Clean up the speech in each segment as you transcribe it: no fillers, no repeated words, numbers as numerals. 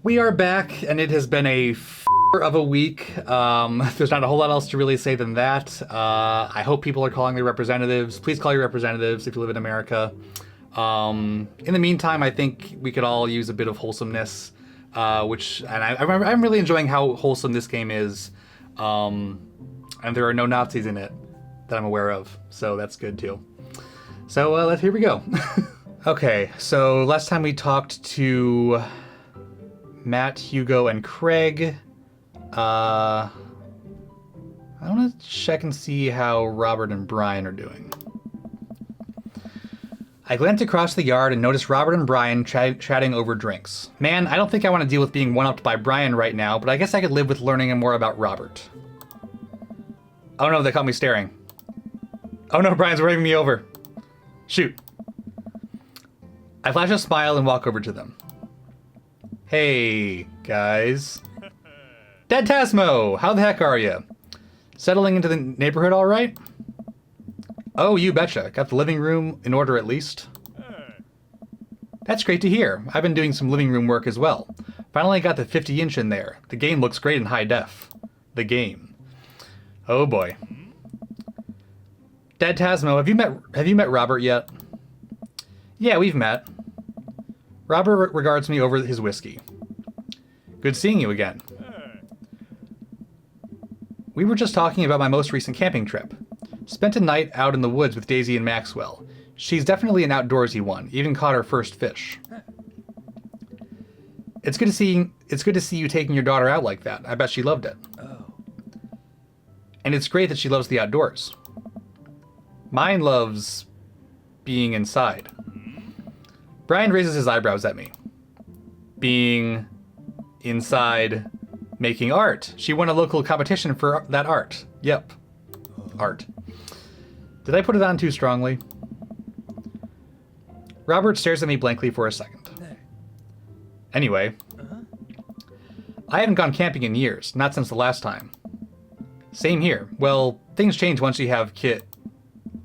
We are back, and it has been a of a week. There's not a whole lot else to really say than that. I hope people are calling their representatives. Please call your representatives if you live in America. In the meantime, I think we could all use a bit of wholesomeness, I'm really enjoying how wholesome this game is. And there are no Nazis in it that I'm aware of, so that's good too. So here we go. Okay, so last time we talked to Matt, Hugo, and Craig. I want to check and see how Robert and Brian are doing. I glanced across the yard and noticed Robert and Brian chatting over drinks. Man, I don't think I want to deal with being one-upped by Brian right now, but I guess I could live with learning more about Robert. Oh no, they caught me staring. Oh no, Brian's waving me over. Shoot. I flash a smile and walk over to them. Hey, guys. Dadtasmo, how the heck are you? Settling into the neighborhood all right? Oh, you betcha. Got the living room in order at least. That's great to hear. I've been doing some living room work as well. Finally got the 50-inch in there. The game looks great in high def. The game. Oh boy. Dadtasmo, have you met Robert yet? Yeah, we've met. Robert regards me over his whiskey. Good seeing you again. We were just talking about my most recent camping trip. Spent a night out in the woods with Daisy and Maxwell. She's definitely an outdoorsy one, even caught her first fish. It's good to see you taking your daughter out like that. I bet she loved it. Oh. And it's great that she loves the outdoors. Mine loves being inside. Brian raises his eyebrows at me. Being inside making art. She won a local competition for that art. Yep. Art. Did I put it on too strongly? Robert stares at me blankly for a second. Anyway. I haven't gone camping in years, not since the last time. Same here. Well, things change once you have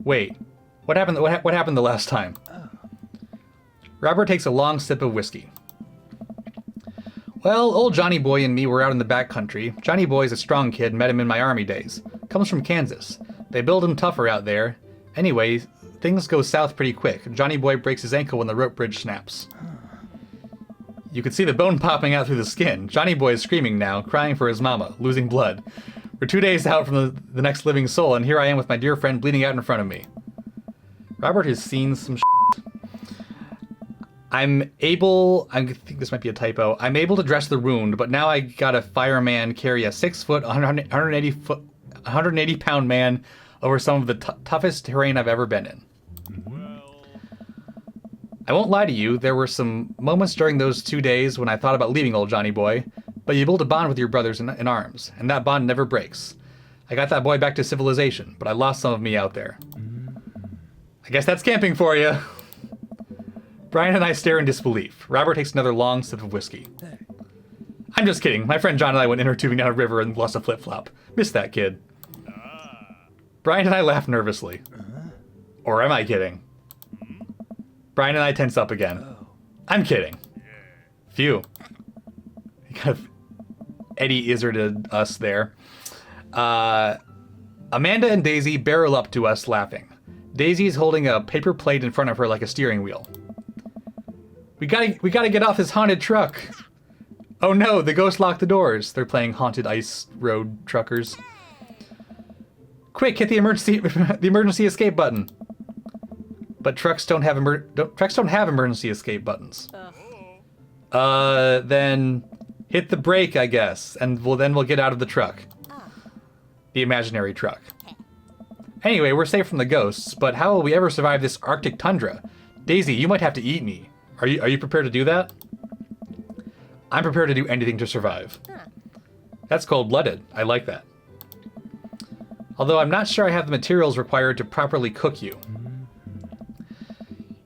Wait. What happened the last time? Robert takes a long sip of whiskey. Well, old Johnny Boy and me were out in the backcountry. Johnny Boy's a strong kid, met him in my army days. Comes from Kansas. They build him tougher out there. Anyway, things go south pretty quick. Johnny Boy breaks his ankle when the rope bridge snaps. You can see the bone popping out through the skin. Johnny Boy is screaming now, crying for his mama, losing blood. We're 2 days out from the next living soul, and here I am with my dear friend bleeding out in front of me. Robert has seen some I think this might be a typo. I'm able to dress the wound, but now I got a fireman carry a 6-foot, 180 pound man over some of the toughest terrain I've ever been in. I won't lie to you, there were some moments during those 2 days when I thought about leaving old Johnny Boy, but you build a bond with your brothers in arms, and that bond never breaks. I got that boy back to civilization, but I lost some of me out there. I guess that's camping for you. Brian and I stare in disbelief. Robert takes another long sip of whiskey. I'm just kidding. My friend John and I went inner tubing down a river and lost a flip-flop. Missed that kid. Brian and I laugh nervously. Or am I kidding? Brian and I tense up again. I'm kidding. Phew. He kind of Eddie Izzarded us there. Amanda and Daisy barrel up to us laughing. Daisy is holding a paper plate in front of her like a steering wheel. We gotta get off this haunted truck. Oh no, the ghost locked the doors. They're playing Haunted Ice Road Truckers. Quick, hit the emergency escape button. But trucks don't have emergency escape buttons. Then hit the brake, I guess, and we'll get out of the truck. The imaginary truck. Anyway, we're safe from the ghosts, but how will we ever survive this Arctic tundra? Daisy, you might have to eat me. Are you prepared to do that? I'm prepared to do anything to survive. That's cold-blooded. I like that. Although I'm not sure I have the materials required to properly cook you.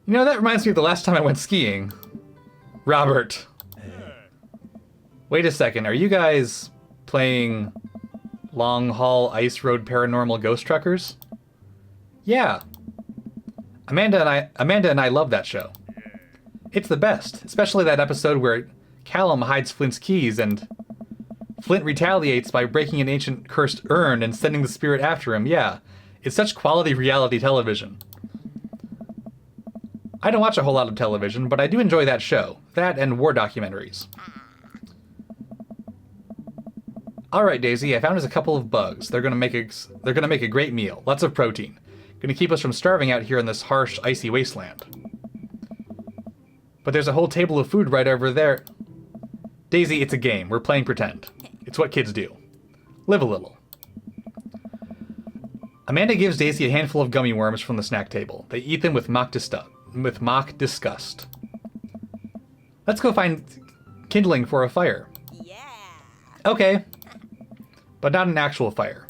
You know, that reminds me of the last time I went skiing. Robert. Wait a second, are you guys playing Long Haul Ice Road Paranormal Ghost Truckers? Yeah. Amanda and I love that show. It's the best, especially that episode where Callum hides Flint's keys, and Flint retaliates by breaking an ancient cursed urn and sending the spirit after him. Yeah, it's such quality reality television. I don't watch a whole lot of television, but I do enjoy that show. That and war documentaries. All right, Daisy, I found us a couple of bugs. They're gonna make a great meal. Lots of protein. Gonna keep us from starving out here in this harsh, icy wasteland. But there's a whole table of food right over there. Daisy, it's a game. We're playing pretend. It's what kids do. Live a little. Amanda gives Daisy a handful of gummy worms from the snack table. They eat them with mock disgust. Let's go find kindling for a fire. Yeah. Okay. But not an actual fire.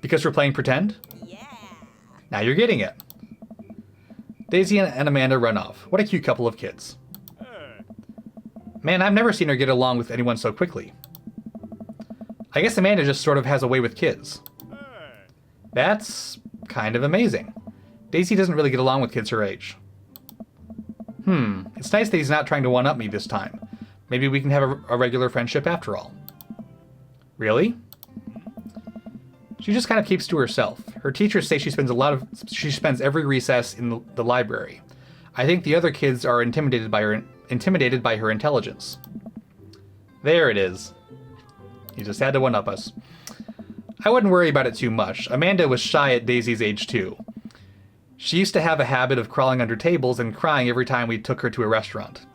Because we're playing pretend? Yeah. Now you're getting it. Daisy and Amanda run off. What a cute couple of kids. Man, I've never seen her get along with anyone so quickly. I guess Amanda just sort of has a way with kids. That's kind of amazing. Daisy doesn't really get along with kids her age. It's nice that he's not trying to one-up me this time. Maybe we can have a regular friendship after all. Really? She just kind of keeps to herself. Her teachers say she spends every recess in the library. I think the other kids are intimidated by her intelligence. There it is. He just had to one-up us. I wouldn't worry about it too much. Amanda was shy at Daisy's age too. She used to have a habit of crawling under tables and crying every time we took her to a restaurant.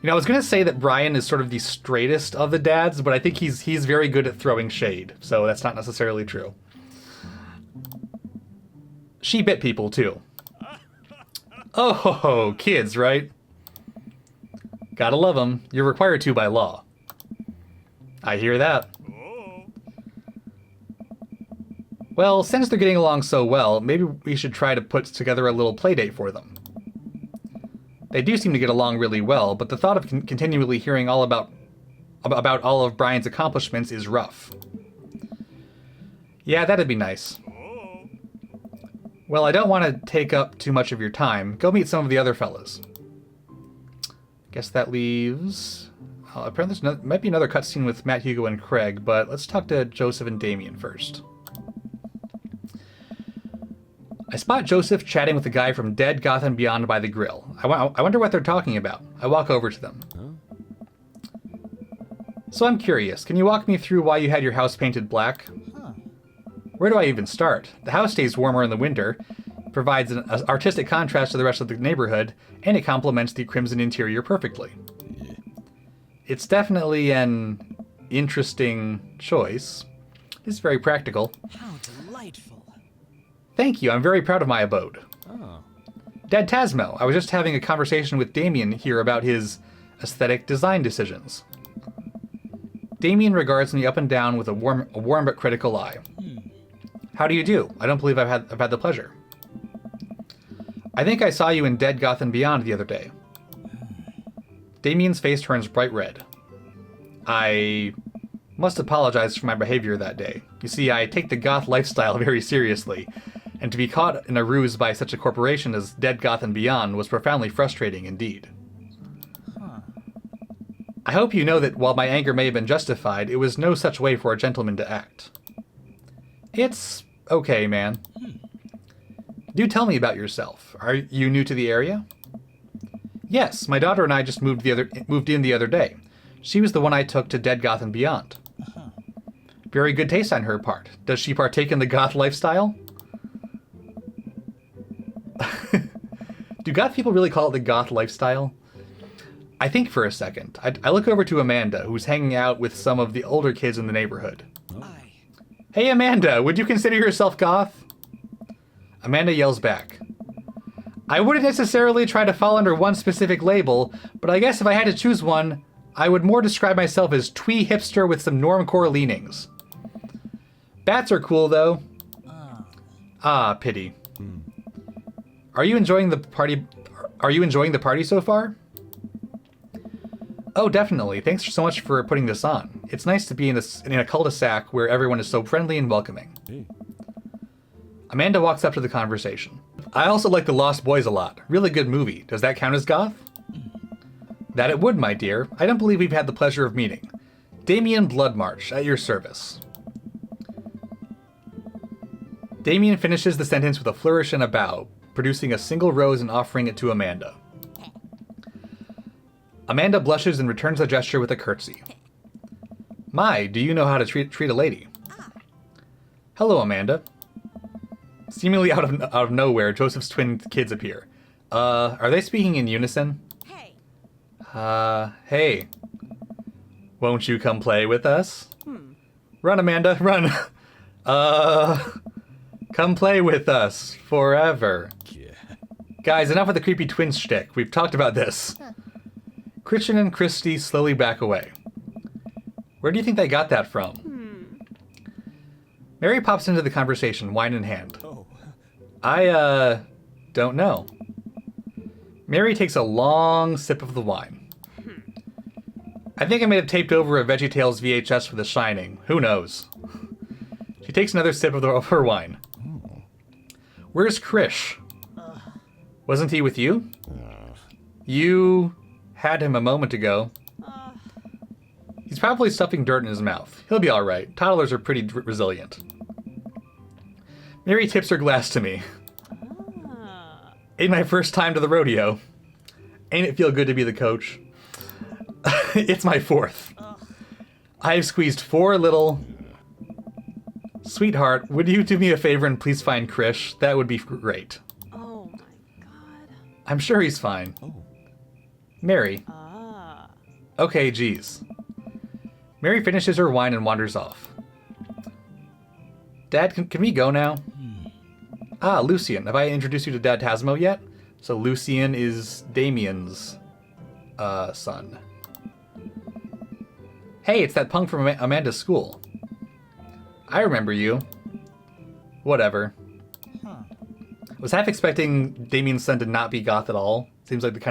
You know, I was going to say that Brian is sort of the straightest of the dads, but I think he's very good at throwing shade, so that's not necessarily true. She bit people, too. Oh, kids, right? Gotta love them. You're required to by law. I hear that. Well, since they're getting along so well, maybe we should try to put together a little playdate for them. They do seem to get along really well, but the thought of continually hearing all about all of Brian's accomplishments is rough. Yeah, that'd be nice. Well, I don't want to take up too much of your time. Go meet some of the other fellas. Guess that leaves... apparently there might be another cutscene with Matt, Hugo, and Craig, but let's talk to Joseph and Damien first. I spot Joseph chatting with a guy from Dead Gotham Beyond by the grill. I wonder what they're talking about. I walk over to them. So I'm curious, can you walk me through why you had your house painted black? Where do I even start? The house stays warmer in the winter, provides an artistic contrast to the rest of the neighborhood, and it complements the crimson interior perfectly. It's definitely an interesting choice. It's very practical. How delightful. Thank you, I'm very proud of my abode. Dadtasmo, I was just having a conversation with Damien here about his aesthetic design decisions. Damien regards me up and down with a warm but critical eye. How do you do? I don't believe I've had the pleasure. I think I saw you in Dead Gotham Beyond the other day. Damien's face turns bright red. I must apologize for my behavior that day. You see, I take the goth lifestyle very seriously, and to be caught in a ruse by such a corporation as Dead Gotham Beyond was profoundly frustrating indeed. I hope you know that while my anger may have been justified, it was no such way for a gentleman to act. It's okay, man. Do tell me about yourself. Are you new to the area? Yes, my daughter and I just moved in the other day. She was the one I took to Dead Gotham Beyond. Very good taste on her part. Does she partake in the goth lifestyle? Do goth people really call it the goth lifestyle? I think for a second. I look over to Amanda, who's hanging out with some of the older kids in the neighborhood. Hey Amanda, would you consider yourself goth? Amanda yells back. I wouldn't necessarily try to fall under one specific label, but I guess if I had to choose one, I would more describe myself as twee hipster with some normcore leanings. Bats are cool though. Ah, pity. Are you enjoying the party so far? Oh, definitely. Thanks so much for putting this on. It's nice to be in a cul-de-sac where everyone is so friendly and welcoming. Amanda walks up to the conversation. I also like The Lost Boys a lot. Really good movie. Does that count as goth? That it would, my dear. I don't believe we've had the pleasure of meeting. Damien Bloodmarch, at your service. Damien finishes the sentence with a flourish and a bow, producing a single rose and offering it to Amanda. Amanda blushes and returns the gesture with a curtsy. My, do you know how to treat a lady? Hello, Amanda. Seemingly out of nowhere, Joseph's twin kids appear. Are they speaking in unison? Hey. Won't you come play with us? Run, Amanda, run. Come play with us forever. Yeah. Guys, enough of the creepy twin shtick. We've talked about this. Christian and Christy slowly back away. Where do you think they got that from? Mary pops into the conversation, wine in hand. Oh. I don't know. Mary takes a long sip of the wine. I think I may have taped over a VeggieTales VHS for The Shining. Who knows? She takes another sip of her wine. Where's Krish? Wasn't he with you? You had him a moment ago. He's probably stuffing dirt in his mouth. He'll be alright. Toddlers are pretty resilient. Mary tips her glass to me. Ain't my first time to the rodeo. Ain't it feel good to be the coach? It's my fourth. I've squeezed 4 little... Sweetheart, would you do me a favor and please find Krish? That would be great. Oh my god. I'm sure he's fine. Mary. Okay, geez. Mary finishes her wine and wanders off. Dad, can we go now? Ah, Lucien. Have I introduced you to Dadtasmo yet? So Lucien is Damien's son. Hey, it's that punk from Amanda's school. I remember you. Whatever. Was half expecting Damien's son to not be goth at all. Seems like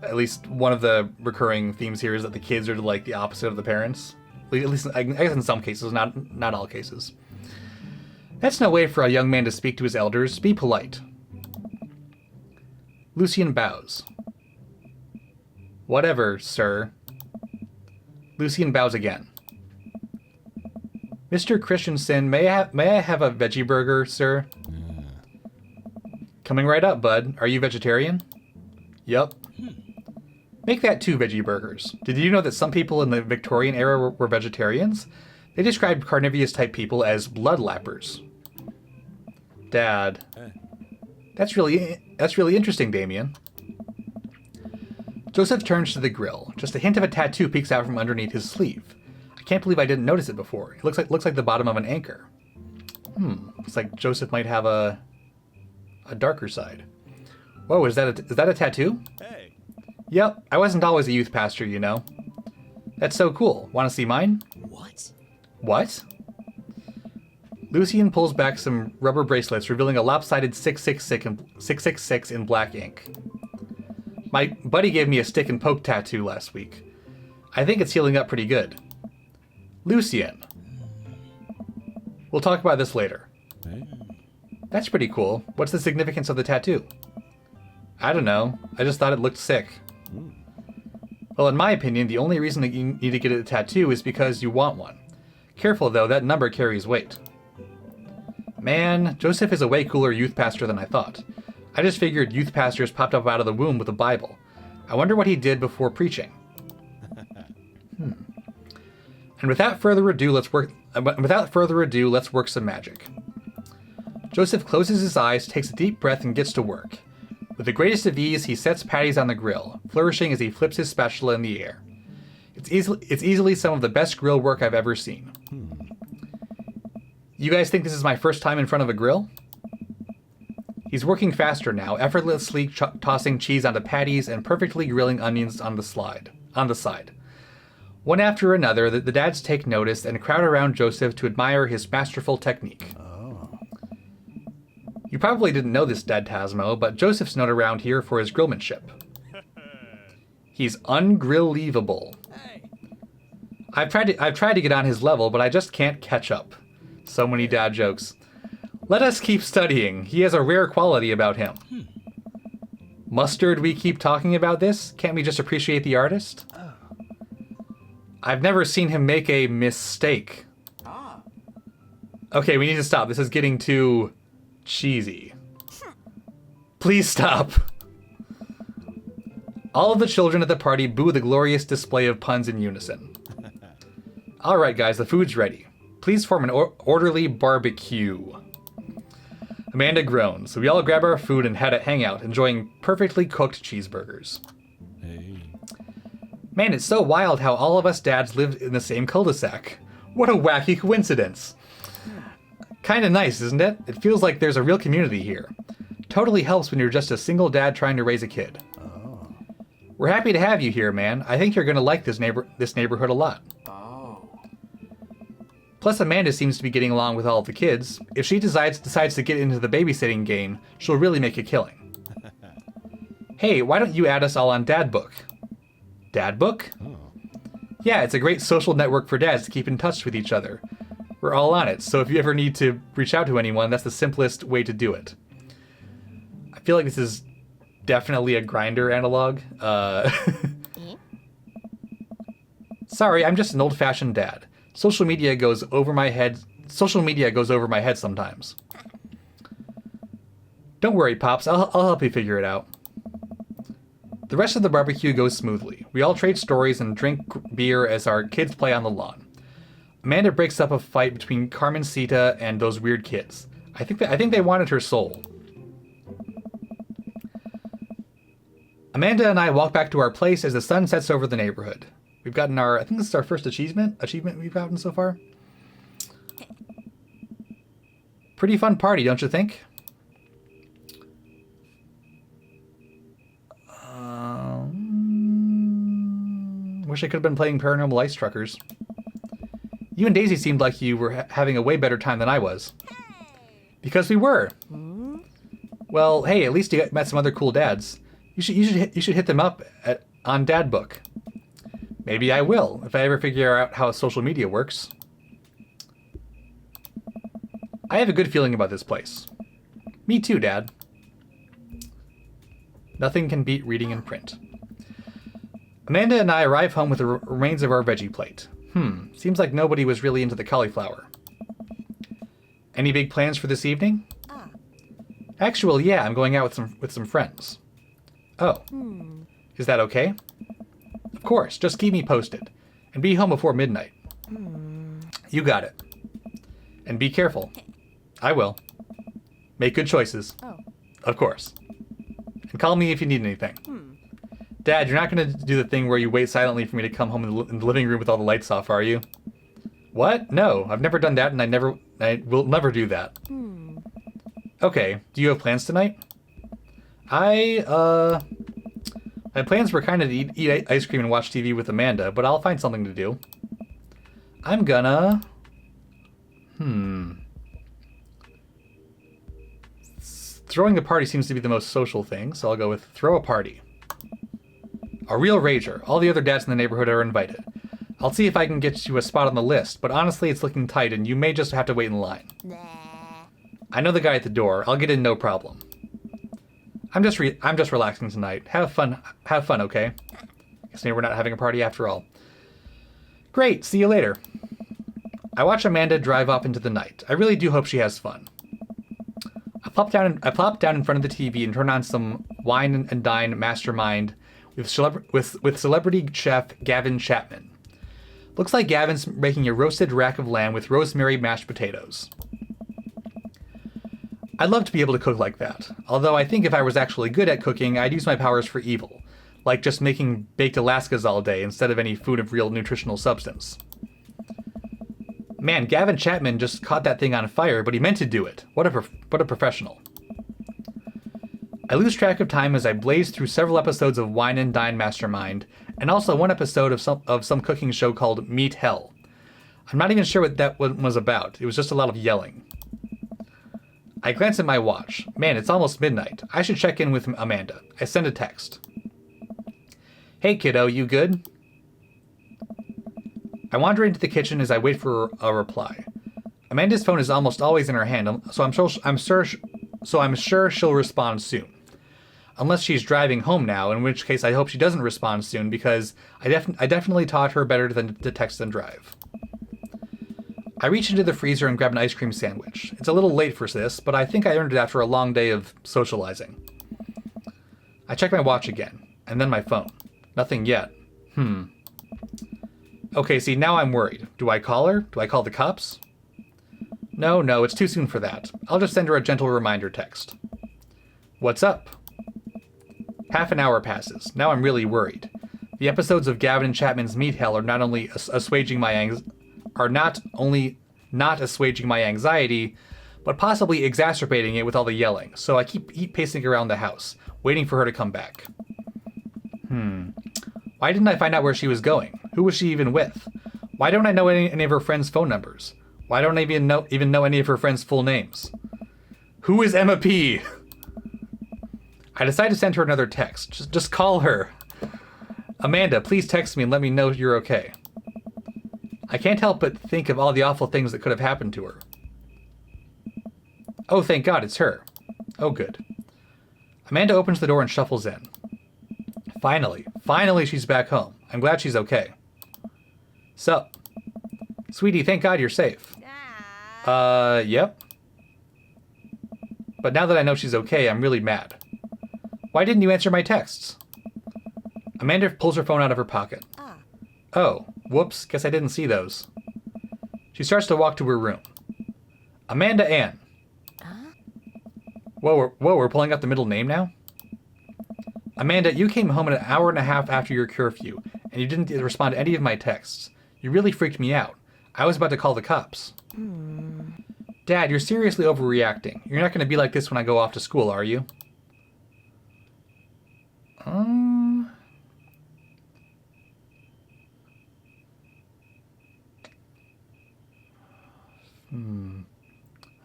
at least one of the recurring themes here is that the kids are like the opposite of the parents. At least I guess in some cases, not all cases. That's no way for a young man to speak to his elders. Be polite. Lucien bows. Whatever, sir. Lucien bows again. Mr. Christensen, may I have a veggie burger, sir? Coming right up, bud. Are you vegetarian? Yup. Make that 2 veggie burgers. Did you know that some people in the Victorian era were vegetarians? They described carnivorous type people as bloodlappers. Dad. That's really interesting, Damien. Joseph turns to the grill. Just a hint of a tattoo peeks out from underneath his sleeve. I can't believe I didn't notice it before. It looks like the bottom of an anchor. Looks like Joseph might have a darker side. Whoa, is that a tattoo? Hey. Yep, I wasn't always a youth pastor, you know. That's so cool. Want to see mine? What? Lucien pulls back some rubber bracelets, revealing a lopsided 666 in black ink. My buddy gave me a stick and poke tattoo last week. I think it's healing up pretty good. Lucien. We'll talk about this later. That's pretty cool. What's the significance of the tattoo? I don't know. I just thought it looked sick. Well, in my opinion, the only reason that you need to get a tattoo is because you want one. Careful, though, that number carries weight. Man, Joseph is a way cooler youth pastor than I thought. I just figured youth pastors popped up out of the womb with a Bible. I wonder what he did before preaching. And without further ado, let's work some magic. Joseph closes his eyes, takes a deep breath, and gets to work. With the greatest of ease, he sets patties on the grill, flourishing as he flips his spatula in the air. It's easily some of the best grill work I've ever seen. You guys think this is my first time in front of a grill? He's working faster now, effortlessly tossing cheese onto patties and perfectly grilling onions on the side. One after another, the dads take notice and crowd around Joseph to admire his masterful technique. You probably didn't know this, Dadtasmo, but Joseph's known around here for his grillmanship. He's ungrill-leavable. I've tried to get on his level, but I just can't catch up. So many dad jokes. Let us keep studying. He has a rare quality about him. Mustard, we keep talking about this? Can't we just appreciate the artist? Oh. I've never seen him make a mistake. Ah. Okay, we need to stop. This is getting too cheesy. Please stop. All of the children at the party boo the glorious display of puns in unison. All right, guys, the food's ready. Please form an orderly barbecue. Amanda groans, so we all grab our food and head hang out, enjoying perfectly cooked cheeseburgers. Hey. Man, it's so wild how all of us dads live in the same cul-de-sac. What a wacky coincidence. Kinda nice, isn't it? It feels like there's a real community here. Totally helps when you're just a single dad trying to raise a kid. Oh. We're happy to have you here, man. I think you're gonna like this neighborhood a lot. Oh. Plus, Amanda seems to be getting along with all of the kids. If she decides to get into the babysitting game, she'll really make a killing. Hey, why don't you add us all on Dadbook? Dadbook? Oh. Yeah, it's a great social network for dads to keep in touch with each other. We're all on it, so if you ever need to reach out to anyone, that's the simplest way to do it. I feel like this is definitely a Grindr analog. Sorry, I'm just an old-fashioned dad. Social media goes over my head sometimes. Don't worry, Pops. I'll help you figure it out. The rest of the barbecue goes smoothly. We all trade stories and drink beer as our kids play on the lawn. Amanda breaks up a fight between Carmencita and those weird kids. I think they wanted her soul. Amanda and I walk back to our place as the sun sets over the neighborhood. We've gotten I think this is our first achievement we've gotten so far. Pretty fun party, don't you think? Wish I could have been playing Paranormal Ice Truckers. You and Daisy seemed like you were having a way better time than I was. Because we were. Well, hey, at least you met some other cool dads. You should hit them up on Dadbook. Maybe I will, if I ever figure out how social media works. I have a good feeling about this place. Me too, Dad. Nothing can beat reading in print. Amanda and I arrive home with the remains of our veggie plate. Seems like nobody was really into the cauliflower. Any big plans for this evening? Actually, yeah, I'm going out with some friends. Oh. Is that okay? Of course, just keep me posted. And be home before midnight. You got it. And be careful. I will. Make good choices. Oh. Of course. And call me if you need anything. Dad, you're not going to do the thing where you wait silently for me to come home in the living room with all the lights off, are you? What? No, I've never done that, and I will never do that. Okay, do you have plans tonight? My plans were kind of to eat ice cream and watch TV with Amanda, but I'll find something to do. I'm gonna... Throwing a party seems to be the most social thing, so I'll go with throw a party. A real rager. All the other dads in the neighborhood are invited. I'll see if I can get you a spot on the list, but honestly it's looking tight and you may just have to wait in line. I know the guy at the door. I'll get in no problem. I'm just relaxing tonight. Have fun, okay? Guess maybe we're not having a party after all. Great, see you later. I watch Amanda drive off into the night. I really do hope she has fun. I plop down in front of the TV and turn on some Wine and Dine Mastermind with celebrity chef Gavin Chapman. Looks like Gavin's making a roasted rack of lamb with rosemary mashed potatoes. I'd love to be able to cook like that, although I think if I was actually good at cooking, I'd use my powers for evil, like just making baked Alaskas all day instead of any food of real nutritional substance. Man, Gavin Chapman just caught that thing on fire, but he meant to do it. What a professional. I lose track of time as I blaze through several episodes of Wine and Dine Mastermind, and also one episode of some cooking show called Meat Hell. I'm not even sure what that one was about. It was just a lot of yelling. I glance at my watch. Man, it's almost midnight. I should check in with Amanda. I send a text. Hey kiddo, you good? I wander into the kitchen as I wait for a reply. Amanda's phone is almost always in her hand, so I'm sure she'll respond soon. Unless she's driving home now, in which case I hope she doesn't respond soon because I definitely taught her better than to text and drive. I reach into the freezer and grab an ice cream sandwich. It's a little late for this, but I think I earned it after a long day of socializing. I check my watch again, and then my phone. Nothing yet. Okay, see, now I'm worried. Do I call her? Do I call the cops? No, it's too soon for that. I'll just send her a gentle reminder text. What's up? Half an hour passes. Now I'm really worried. The episodes of Gavin and Chapman's Meat Hell are not only assuaging my anxiety, but possibly exacerbating it with all the yelling. So I keep pacing around the house, waiting for her to come back. Why didn't I find out where she was going? Who was she even with? Why don't I know any of her friends' phone numbers? Why don't I even know any of her friends' full names? Who is Emma P? I decide to send her another text. Just call her. Amanda, please text me and let me know you're okay. I can't help but think of all the awful things that could have happened to her. Oh, thank God, it's her. Oh, good. Amanda opens the door and shuffles in. Finally she's back home. I'm glad she's okay. Sup? Sweetie, thank God you're safe. Yep. But now that I know she's okay, I'm really mad. Why didn't you answer my texts? Amanda pulls her phone out of her pocket. Oh, whoops, guess I didn't see those. She starts to walk to her room. Amanda Ann. Whoa, we're pulling up the middle name now? Amanda, you came home an hour and a half after your curfew, and you didn't respond to any of my texts. You really freaked me out. I was about to call the cops. Dad, you're seriously overreacting. You're not going to be like this when I go off to school, are you? I'm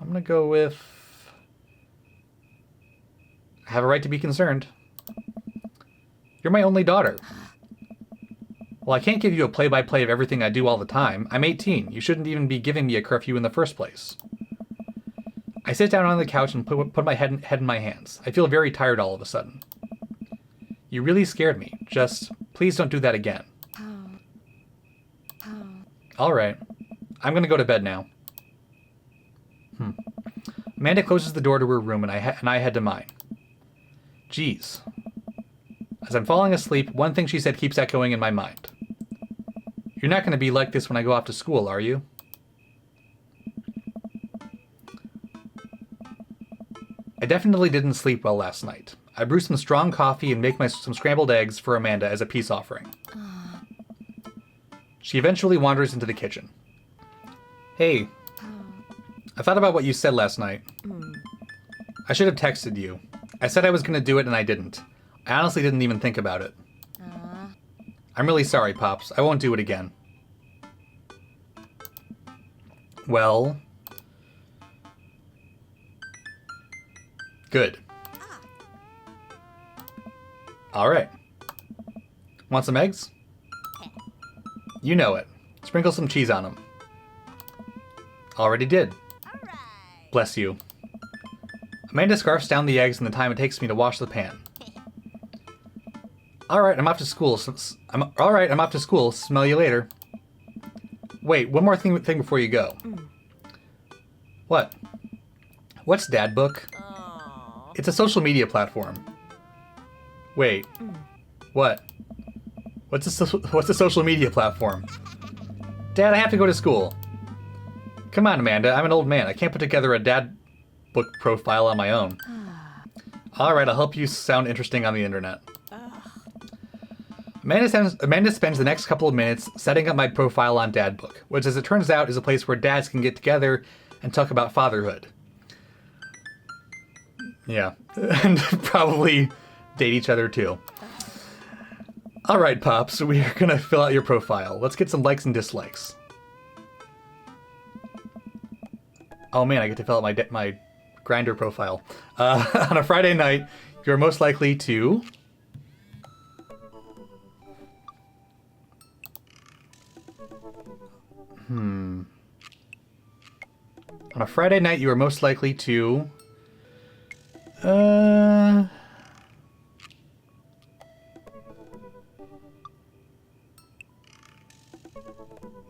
going to go with... I have a right to be concerned. You're my only daughter. Well, I can't give you a play-by-play of everything I do all the time. I'm 18. You shouldn't even be giving me a curfew in the first place. I sit down on the couch and put my head in my hands. I feel very tired all of a sudden. You really scared me. Just, please don't do that again. All right. I'm going to go to bed now. Amanda closes the door to her room and I head to mine. Geez. As I'm falling asleep, one thing she said keeps echoing in my mind. You're not going to be like this when I go off to school, are you? I definitely didn't sleep well last night. I brew some strong coffee and make some scrambled eggs for Amanda as a peace offering. She eventually wanders into the kitchen. Hey, I thought about what you said last night. I should have texted you. I said I was going to do it and I didn't. I honestly didn't even think about it. I'm really sorry, Pops. I won't do it again. Well... Good. Alright. Want some eggs? You know it. Sprinkle some cheese on them. Already did. Bless you. Amanda scarfs down the eggs in the time it takes me to wash the pan. Alright, I'm off to school. Alright, I'm off to school. Smell you later. Wait, one more thing before you go. What? What's Dadbook? It's a social media platform. Wait. What? What's a social media platform? Dad, I have to go to school. Come on, Amanda. I'm an old man. I can't put together a Dadbook profile on my own. Alright, I'll help you sound interesting on the internet. Amanda spends the next couple of minutes setting up my profile on Dadbook, which, as it turns out, is a place where dads can get together and talk about fatherhood. Yeah, and probably date each other too. Alright, Pops, we're gonna fill out your profile. Let's get some likes and dislikes. Oh man, I get to fill out my Grindr profile. On a Friday night, you're most likely to... On a Friday night, you are most likely to...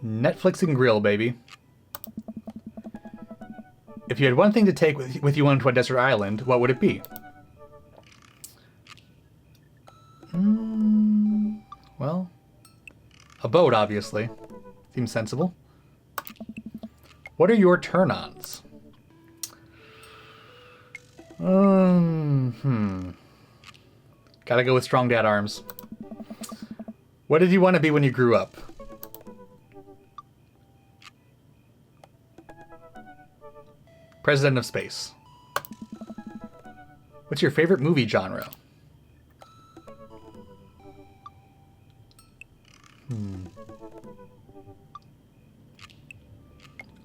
Netflix and grill, baby. If you had one thing to take with you onto a desert island, what would it be? Well, a boat, obviously. Seems sensible. What are your turn-ons? Gotta go with strong dad arms. What did you want to be when you grew up? President of Space. What's your favorite movie genre?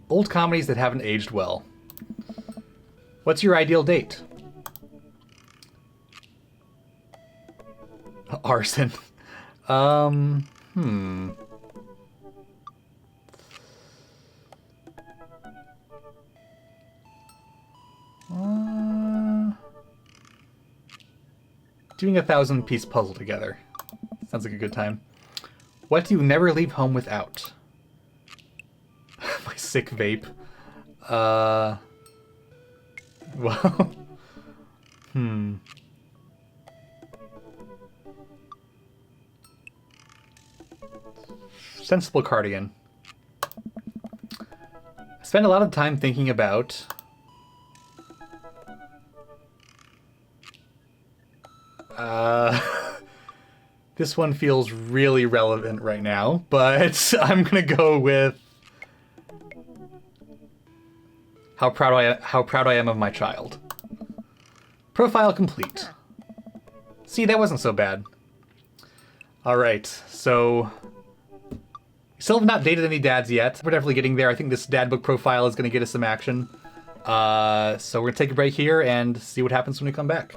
Old comedies that haven't aged well. What's your ideal date? Arson. Doing a 1,000-piece puzzle together. Sounds like a good time. What do you never leave home without? My sick vape. Well... Sensible cardigan. I spend a lot of time thinking about... This one feels really relevant right now, but I'm gonna go with how proud I am of my child. Profile complete. See, that wasn't so bad. All right, so still have not dated any dads yet. We're definitely getting there. I think this dad book profile is gonna get us some action. So we're gonna take a break here and see what happens when we come back.